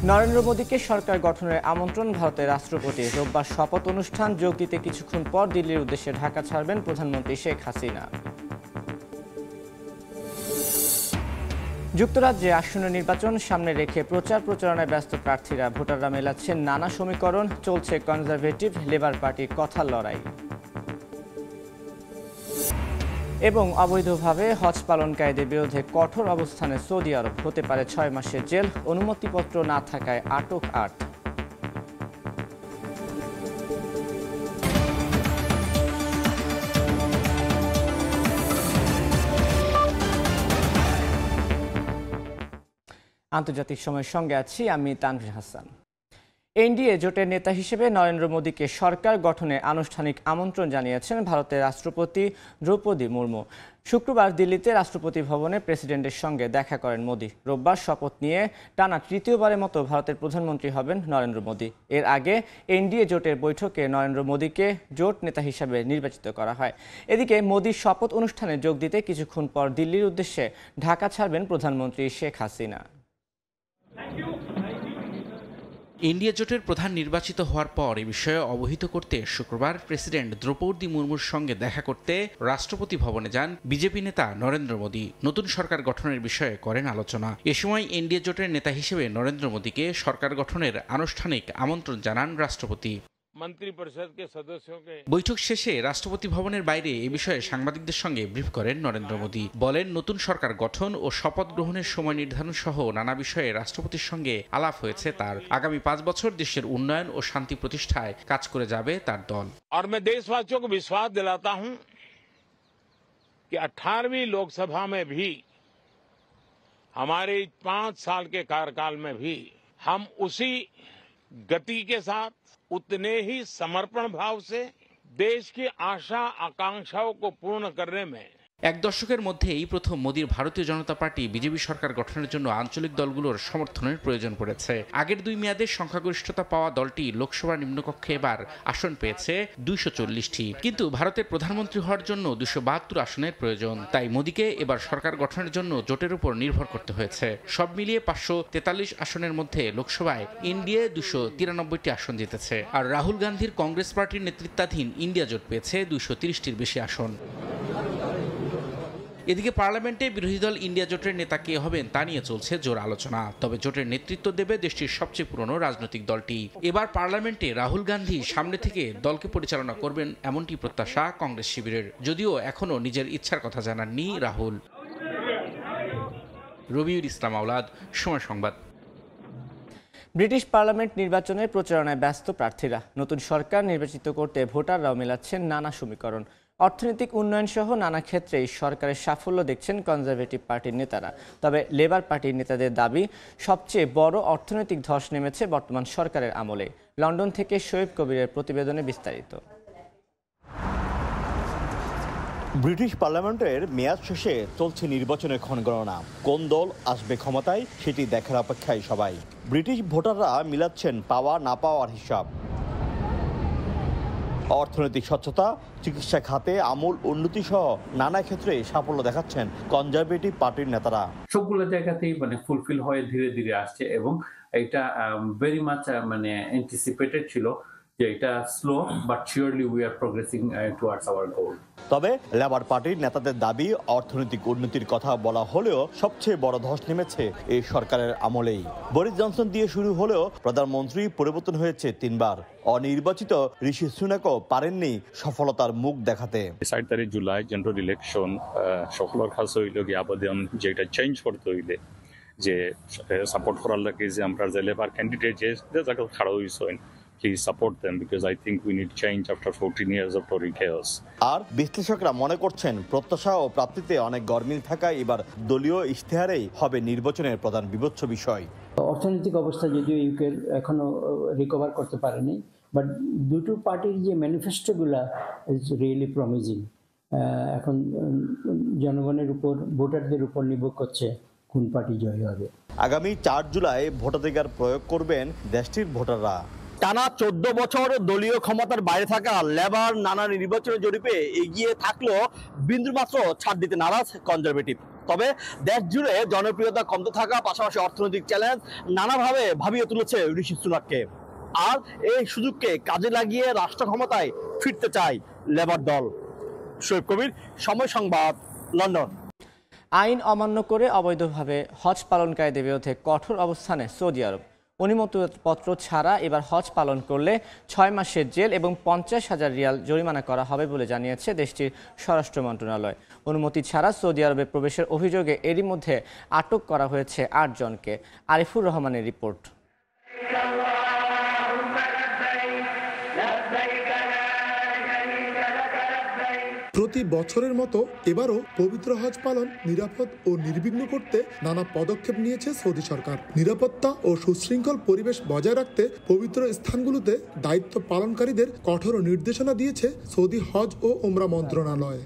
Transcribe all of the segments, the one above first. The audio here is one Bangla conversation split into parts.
নরেন্দ্র মোদীকে সরকার গঠনের আমন্ত্রণ ভারতের রাষ্ট্রপতি। রোববার শপথ অনুষ্ঠান যোগ দিতে কিছুক্ষণ পর দিল্লির উদ্দেশ্যে ঢাকা ছাড়বেন প্রধানমন্ত্রী শেখ হাসিনা। যুক্তরাজ্যে আসন্ন নির্বাচন সামনে রেখে প্রচারণায় ব্যস্ত প্রার্থীরা। ভোটাররা মেলাচ্ছেন নানা সমীকরণ, চলছে কনজারভেটিভ লেবার পার্টির কথার লড়াই। এবং অবৈধভাবে হজ পালনকারীদের বিরুদ্ধে কঠোর অবস্থানে সৌদি আরব। হতে পারে ৬ মাসের জেল, অনুমতিপত্র না থাকায় আটক ৮। আন্তর্জাতিক সময়ের সঙ্গে আছি আমি তানভীর হাসান। এনডিএ জোটের নেতা হিসেবে নরেন্দ্র মোদীকে সরকার গঠনে আনুষ্ঠানিক আমন্ত্রণ জানিয়েছেন ভারতের রাষ্ট্রপতি দ্রৌপদী মুর্মু। শুক্রবার দিল্লিতে রাষ্ট্রপতি ভবনে প্রেসিডেন্টের সঙ্গে দেখা করেন মোদী। রোববার শপথ নিয়ে টানা তৃতীয়বারের মতো ভারতের প্রধানমন্ত্রী হবেন নরেন্দ্র মোদী। এর আগে এনডিএ জোটের বৈঠকে নরেন্দ্র মোদীকে জোট নেতা হিসেবে নির্বাচিত করা হয়। এদিকে মোদীর শপথ অনুষ্ঠানে যোগ দিতে কিছুক্ষণ পর দিল্লির উদ্দেশ্যে ঢাকা ছাড়বেন প্রধানমন্ত্রী শেখ হাসিনা। ইন্ডিয়া জোটের প্রধান নির্বাচিত হওয়ার পর এ বিষয়ে অবহিত করতে শুক্রবার প্রেসিডেন্ট দ্রৌপদী মুর্মুর সঙ্গে দেখা করতে রাষ্ট্রপতি ভবনে যান বিজেপি নেতা নরেন্দ্র মোদী। নতুন সরকার গঠনের বিষয়ে করেন আলোচনা। এ সময় ইন্ডিয়া জোটের নেতা হিসেবে নরেন্দ্র মোদীকে সরকার গঠনের আনুষ্ঠানিক আমন্ত্রণ জানান রাষ্ট্রপতি। বৈঠক শেষে রাষ্ট্রপতি ভবনের বাইরে এ বিষয়ে সাংবাদিকদের সঙ্গে ব্রিফ করেন নরেন্দ্র মোদী। বলেন, নতুন সরকার গঠন ও শপথ গ্রহণের সময় নির্ধারণ সহ নানা বিষয়ে রাষ্ট্রপতির সঙ্গে আলাপ হয়েছে তার। আগামী 5 বছর দেশের উন্নয়ন ও শান্তি প্রতিষ্ঠায় কাজ করে যাবে তার দল। और मैं देशवासियों को विश्वास दिलाता हूं कि 18वीं लोकसभा में भी हमारे 5 साल के कार्यकाल में भी हम उसी गति के साथ उतने ही समर्पण भाव से देश की आशा आकांक्षाओं को पूर्ण करने में। এক দশকের মধ্যে এই প্রথম মোদীর ভারতীয় জনতা পার্টি বিজেপি সরকার গঠনের জন্য আঞ্চলিক দলগুলোর সমর্থনের প্রয়োজন পড়েছে। আগের 2 মেয়াদে সংখ্যাগরিষ্ঠতা পাওয়া দলটি লোকসভার নিম্নকক্ষে এবার আসন পেয়েছে 240টি, কিন্তু ভারতের প্রধানমন্ত্রী হওয়ার জন্য 272 আসনের প্রয়োজন। তাই মোদীকে এবার সরকার গঠনের জন্য জোটের উপর নির্ভর করতে হয়েছে। সব মিলিয়ে 543 আসনের মধ্যে লোকসভায় এনডিএ 293টি আসন জিতেছে, আর রাহুল গান্ধীর কংগ্রেস পার্টির নেতৃত্বাধীন ইন্ডিয়া জোট পেয়েছে 230টির বেশি আসন। এদিকে পার্লামেন্টে বিরোধী দল ইন্ডিয়া জোটের নেতা কে হবেন তা নিয়ে চলছে জোর আলোচনা। তবে জোটের নেতৃত্ব দেবে দেশটির সবচেয়ে পুরনো রাজনৈতিক দলটি। এবার পার্লামেন্টে রাহুল গান্ধী সামনে থেকে দলকে পরিচালনা করবেন এমনটি প্রত্যাশা কংগ্রেস শিবিরের, যদিও এখনও নিজের ইচ্ছার কথা জানাননি রাহুল। রবিউল ইসলাম আওলাদ, সময় সংবাদ। ব্রিটিশ পার্লামেন্ট নির্বাচনের প্রচারণায় ব্যস্ত প্রার্থীরা। নতুন সরকার নির্বাচিত করতে ভোটাররাও মেলাচ্ছেন নানা সমীকরণ। অর্থনৈতিক উন্নয়ন সহ নানা ক্ষেত্রেই সরকারের সাফল্য দেখছেন কনজারভেটিভ পার্টির নেতারা। তবে লেবার পার্টির নেতাদের দাবি, সবচেয়ে বড় অর্থনৈতিক ধস নেমেছে বর্তমান সরকারের আমলে। লন্ডন থেকে শোয়েব কবিরের প্রতিবেদনে বিস্তারিত। ব্রিটিশ পার্লামেন্টের মেয়াদ শেষে চলছে নির্বাচনের ক্ষণগণনা। কোন দল আসবে ক্ষমতায় সেটি দেখার অপেক্ষায় সবাই। ব্রিটিশ ভোটাররা মিলাচ্ছেন পাওয়া না পাওয়ার হিসাব। অর্থনৈতিক স্বচ্ছতা, চিকিৎসা খাতে আমূল উন্নতি সহ নানা ক্ষেত্রে সাফল্য দেখাচ্ছেন কনজারভেটিভ পার্টির নেতারা। সবগুলো জায়গাতেই ফুলফিল হয়ে ধীরে ধীরে আসছে এবং এটা ভেরি মাচ অ্যান্টিসিপেটেড ছিল যে এটা slow but surely we are progressing towards hour গোল। তবে লেবার পার্টির নেতাদের দাবি, অর্থনৈতিক উন্নতির কথা বলা হলেও সবচেয়ে বড় ধস নেমেছে এই সরকারের আমলেই। বরিস জনসন দিয়ে শুরু হলেও প্রধানমন্ত্রী পরিবর্তন হয়েছে 3 বার। অনির্বাচিত ঋষি সুনাকও পারেননি সফলতার মুখ দেখাতে। 4 তারিখ জুলাই জেনারেল ইলেকশন সফলতার খাস হইল গিয়ে আবেদন যেটা চেঞ্জ করতে হইলে যে সাপোর্ট করার লাগে যে আমরা যে লেবার ক্যান্ডিডেট যে জায়গা খাড়া হইছেন, please support them because I think we need change after 14 years of Tory chaos. আর বিশ্লেষকরা মনে করছেন প্রত্যাশা ও প্রাপ্তিতে অনেক গরমিল থাকায় এবার দলীয় ইশতেহারেই হবে নির্বাচনের প্রধান বিবেচ্য বিষয়। অর্থনৈতিক অবস্থা যদিও ইউকের এখনো রিকভার করতে পারেনি, বাট দুটো পার্টির যে ম্যানিফেস্টোগুলা ইজ রিয়েলি প্রমিজিং। এখন জনগণের উপর, ভোটারদের উপর নির্ভর করছে কোন পার্টি জয় হবে। আগামী 4 জুলাই ভোটাধিকার প্রয়োগ করবেন দেশটির ভোটাররা। টানা 14 বছর দলীয় ক্ষমতার বাইরে থাকা লেবার নানা নির্বাচনের জরিপে এগিয়ে থাকলেও বিন্দুমাত্র ছাড় দিতে নারাজ কনজারভেটিভ। তবে দেশ জুড়ে জনপ্রিয়তা কমতে থাকা পাশাপাশি অর্থনৈতিক চ্যালেঞ্জ নানাভাবে ভাবিয়ে তুলেছে ঋষি সুনাককে। আর এই সুযোগকে কাজে লাগিয়ে রাষ্ট্র ক্ষমতায় ফিরতে চায় লেবার দল। শোয়েব কবির, সময় সংবাদ, লন্ডন। আইন অমান্য করে অবৈধভাবে হজ পালনকারীদের বিরুদ্ধে কঠোর অবস্থানে সৌদি আরব। অনুমতিপত্র ছাড়া এবার হজ পালন করলে 6 মাসের জেল এবং 50,000 রিয়াল জরিমানা করা হবে বলে জানিয়েছে দেশটির স্বরাষ্ট্র মন্ত্রণালয়। অনুমতি ছাড়া সৌদি আরবে প্রবেশের অভিযোগে এরই মধ্যে আটক করা হয়েছে 8 জনকে। আরিফুর রহমানের রিপোর্ট। প্রতি বছরের মতো এবারও পবিত্র হজ পালন নিরাপদ ও নির্বিঘ্ন করতে নানা পদক্ষেপ নিয়েছে সৌদি সরকার। নিরাপত্তা ও সুশৃঙ্খল পরিবেশ বজায় রাখতে পবিত্র স্থানগুলোতে দায়িত্ব পালনকারীদের কঠোর নির্দেশনা দিয়েছে সৌদি হজ ও উমরা মন্ত্রণালয়।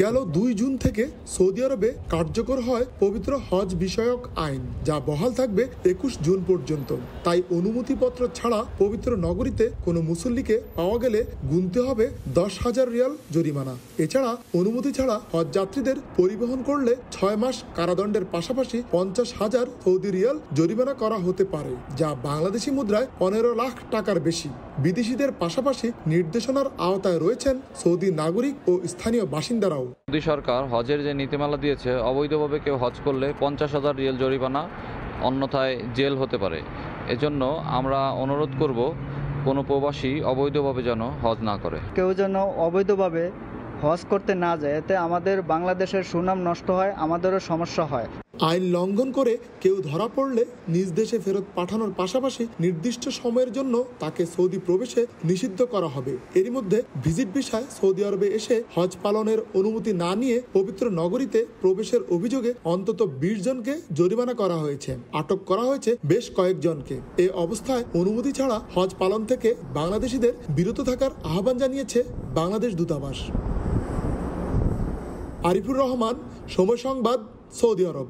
গেল 2 জুন থেকে সৌদি আরবে কার্যকর হয় পবিত্র হজ বিষয়ক আইন, যা বহাল থাকবে 21 জুন পর্যন্ত। তাই অনুমতিপত্র ছাড়া পবিত্র নগরীতে কোনো মুসল্লিকে পাওয়া গেলে গুনতে হবে 10,000 রিয়াল জরিমানা। এছাড়া অনুমতি ছাড়া হজ যাত্রীদের পরিবহন করলে 6 মাস কারাদণ্ডের পাশাপাশি 50,000 সৌদি রিয়াল জরিমানা করা হতে পারে, যা বাংলাদেশি মুদ্রায় 15 লাখ টাকার বেশি। বিদেশিদের পাশাপাশি নির্দেশনার আওতায় রয়েছেন সৌদি নাগরিক ও স্থানীয় বাসিন্দারাও। সৌদি সরকার হজের যে নীতিমালা দিয়েছে, অবৈধভাবে কেউ হজ করলে 50,000 রিয়াল জরিমানা, অন্যথায় জেল হতে পারে। এজন্য আমরা অনুরোধ করব কোনো প্রবাসী অবৈধভাবে যেন হজ না করে। কেউ যেন অবৈধভাবে হজ করতে না যায়, এতে আমাদের বাংলাদেশের সুনাম নষ্ট হয়, আমাদেরও সমস্যা হয়। আইন লঙ্ঘন করে কেউ ধরা পড়লে নিজ দেশে ফেরত পাঠানোর পাশাপাশি নির্দিষ্ট সময়ের জন্য তাকে সৌদি প্রবেশে নিষিদ্ধ করা হবে। এরই মধ্যে ভিজিট ভিসায় সৌদি আরবে এসে হজ পালনের অনুমতি না নিয়ে পবিত্র নগরীতে প্রবেশের অভিযোগে অন্তত 20 জনকে জরিমানা করা হয়েছে। আটক করা হয়েছে বেশ কয়েকজনকে। এ অবস্থায় অনুমতি ছাড়া হজ পালন থেকে বাংলাদেশিদের বিরত থাকার আহ্বান জানিয়েছে বাংলাদেশ দূতাবাস। আরিফুর রহমান, সময় সংবাদ, সৌদি আরব।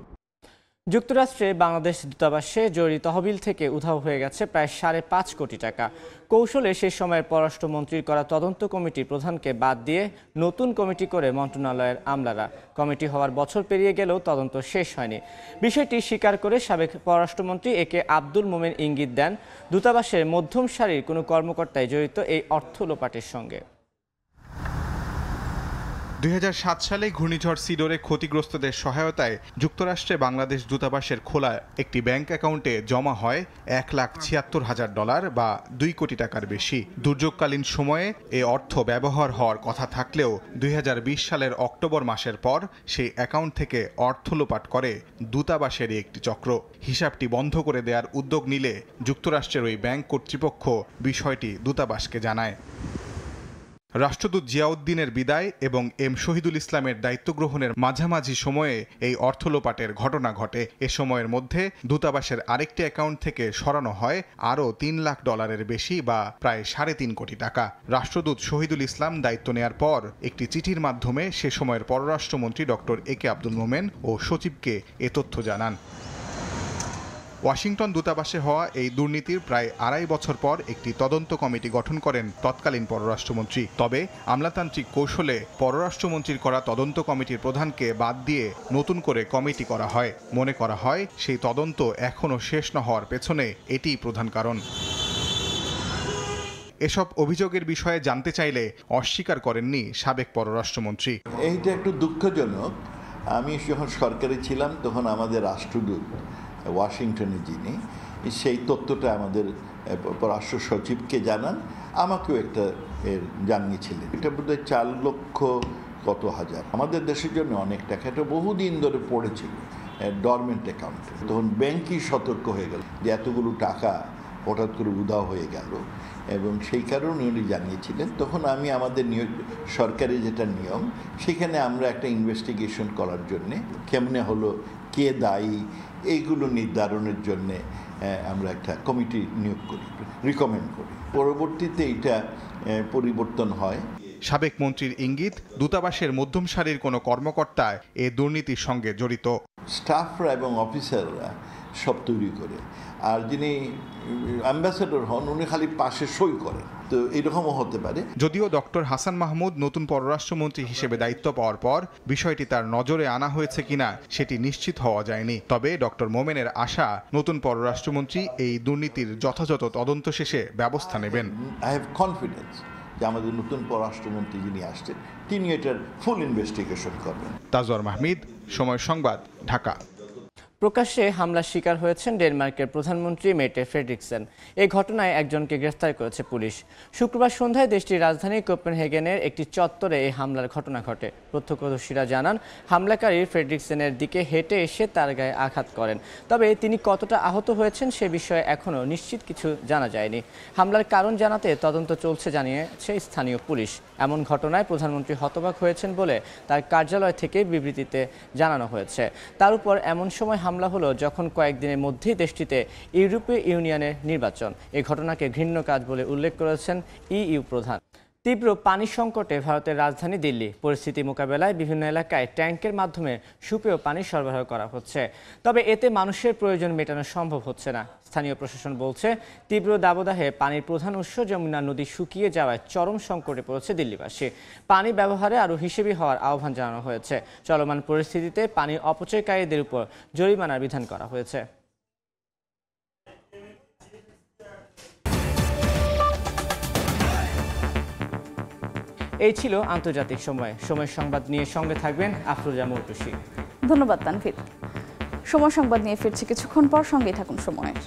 যুক্তরাষ্ট্রে বাংলাদেশ দূতাবাসে জরুরি তহবিল থেকে উধাও হয়ে গেছে প্রায় 5.5 কোটি টাকা। কৌশলে সেই সময়ের পররাষ্ট্রমন্ত্রীর করা তদন্ত কমিটির প্রধানকে বাদ দিয়ে নতুন কমিটি করে মন্ত্রণালয়ের আমলারা। কমিটি হওয়ার বছর পেরিয়ে গেলেও তদন্ত শেষ হয়নি। বিষয়টি স্বীকার করে সাবেক পররাষ্ট্রমন্ত্রী একে আব্দুল মোমেন ইঙ্গিত দেন দূতাবাসের মধ্যম সারির কোনো কর্মকর্তাই জড়িত এই অর্থ লোপাটের সঙ্গে। 2007 সালে ঘূর্ণিঝড় সিডোরে ক্ষতিগ্রস্তদের সহায়তায় যুক্তরাষ্ট্রে বাংলাদেশ দূতাবাসের খোলা একটি ব্যাংক অ্যাকাউন্টে জমা হয় $1,76,000 বা 2 কোটি টাকার বেশি। দুর্যোগকালীন সময়ে এ অর্থ ব্যবহার হওয়ার কথা থাকলেও 2020 সালের অক্টোবর মাসের পর সেই অ্যাকাউন্ট থেকে অর্থ লোপাট করে দূতাবাসেরই একটি চক্র। হিসাবটি বন্ধ করে দেওয়ার উদ্যোগ নিলে যুক্তরাষ্ট্রের ওই ব্যাংক কর্তৃপক্ষ বিষয়টি দূতাবাসকে জানায়। রাষ্ট্রদূত জিয়াউদ্দিনের বিদায় এবং এম শহীদুল ইসলামের দায়িত্ব গ্রহণের মাঝামাঝি সময়ে এই অর্থ লোপাটের ঘটনা ঘটে। এ সময়ের মধ্যে দূতাবাসের আরেকটি অ্যাকাউন্ট থেকে সরানো হয় আরও $3 লাখ বেশি বা প্রায় 3.5 কোটি টাকা। রাষ্ট্রদূত শহীদুল ইসলাম দায়িত্ব নেয়ার পর একটি চিঠির মাধ্যমে সে সময়ের পররাষ্ট্রমন্ত্রী ডক্টর একে আব্দুল মোমেন ও সচিবকে এ তথ্য জানান। ওয়াশিংটন দূতাবাসে হওয়া এই দুর্নীতির প্রায় 2.5 বছর পর একটি তদন্ত কমিটি গঠন করেন তৎকালীন পররাষ্ট্রমন্ত্রী। তবে আমলাতান্ত্রিক কৌশলে পররাষ্ট্রমন্ত্রীর করা তদন্ত কমিটির প্রধানকে বাদ দিয়ে নতুন করে কমিটি করা হয়। মনে করা হয় সেই তদন্ত এখনও শেষ না হওয়ার পেছনে এটিই প্রধান কারণ। এসব অভিযোগের বিষয়ে জানতে চাইলে অস্বীকার করেননি সাবেক পররাষ্ট্রমন্ত্রী। এইটা একটু দুঃখজনক। আমি যখন সরকারে ছিলাম তখন আমাদের রাষ্ট্রদূত ওয়াশিংটনে যিনি, সেই তথ্যটা আমাদের পররাষ্ট্র সচিবকে জানান, আমাকেও একটা জানিয়েছিলেন। এটা বোধহয় 4 লক্ষ কত হাজার, আমাদের দেশের জন্য অনেক টাকা। এটা বহুদিন ধরে পড়েছিল ডরমেন্ট অ্যাকাউন্টে। তখন ব্যাংকই সতর্ক হয়ে গেল যে এতগুলো টাকা হঠাৎ করে উধাও হয়ে গেল, এবং সেই কারণে উনি জানিয়েছিলেন। তখন আমি আমাদের সরকারি যেটা নিয়ম, সেখানে আমরা একটা ইনভেস্টিগেশন করার জন্যে কেমনে হলো, কে দায়ী, এইগুলো নির্ধারণের জন্যে আমরা একটা কমিটি নিয়োগ করি, রিকমেন্ড করি। পরবর্তীতে এটা পরিবর্তন হয়। সাবেক মন্ত্রীর ইঙ্গিত, দূতাবাসের মধ্যম সারির কোনো কর্মকর্তা এ দুর্নীতির সঙ্গে জড়িত। স্টাফরা এবং অফিসাররা সব তৈরি করে, আর যিনি অ্যাম্বাসেডর হন উনি খালি পাশে সই করেন, তো এরকমও হতে পারে। যদিও ডক্টর হাসান মাহমুদ নতুন পররাষ্ট্রমন্ত্রী হিসেবে দায়িত্ব পাওয়ার পর বিষয়টি তার নজরে আনা হয়েছে কিনা সেটি নিশ্চিত হওয়া যায়নি। তবে ডক্টর মোমেনের আশা, নতুন পররাষ্ট্রমন্ত্রী এই দুর্নীতির যথাযথ তদন্ত শেষে ব্যবস্থা নেবেন। আই হ্যাভ কনফিডেন্স যে আমাদের নতুন পররাষ্ট্রমন্ত্রী যিনি আসছেন তিনি এটার ফুল ইনভেস্টিগেশন করবেন। তাজওয়ার মাহমিদ, সময় সংবাদ, ঢাকা। প্রকাশ্যে হামলার শিকার হয়েছেন ডেনমার্কের প্রধানমন্ত্রী মেটে ফ্রেডরিকসেন। এই ঘটনায় একজনকে গ্রেফতার করেছে পুলিশ। শুক্রবার সন্ধ্যায় দেশটির রাজধানী কোপেনহেগেনের একটি চত্বরে এই হামলার ঘটনা ঘটে। প্রত্যক্ষদর্শীরা জানান, হামলাকারী ফ্রেডরিকসেনের দিকে হেঁটে এসে তার গায়ে আঘাত করেন। তবে তিনি কতটা আহত হয়েছেন সে বিষয়ে এখনও নিশ্চিত কিছু জানা যায়নি। হামলার কারণ জানাতে তদন্ত চলছে জানিয়েছে স্থানীয় পুলিশ। এমন ঘটনায় প্রধানমন্ত্রী হতবাক হয়েছেন বলে তার কার্যালয় থেকে বিবৃতিতে জানানো হয়েছে। তার উপর এমন সময় হামলা হলো যখন কয়েকদিনের মধ্যেই দেশটিতে ইউরোপীয় ইউনিয়নের নির্বাচন। এই ঘটনাকে ঘৃণ্য কাজ বলে উল্লেখ করেছেন ইইউ প্রধান। তীব্র পানি সংকটে ভারতের রাজধানী দিল্লি। পরিস্থিতি মোকাবেলায় বিভিন্ন এলাকায় ট্যাঙ্কের মাধ্যমে সুপেয় পানি সরবরাহ করা হচ্ছে। তবে এতে মানুষের প্রয়োজন মেটানো সম্ভব হচ্ছে না। স্থানীয় প্রশাসন বলছে, তীব্র দাবদাহে পানির প্রধান উৎস যমুনা নদী শুকিয়ে যাওয়ায় চরম সংকটে পড়েছে দিল্লিবাসী। পানি ব্যবহারে আরও হিসেবি হওয়ার আহ্বান জানানো হয়েছে। চলমান পরিস্থিতিতে পানি অপচয়কারীদের উপর জরিমানার বিধান করা হয়েছে। এই ছিল আন্তর্জাতিক সময় সংবাদ নিয়ে সঙ্গে থাকবেন আফরোজা মৌটুসী। ধন্যবাদ তানভীর। সময় সংবাদ নিয়ে ফিরছি কিছুক্ষণ পর, সঙ্গেই থাকুন সময়ের।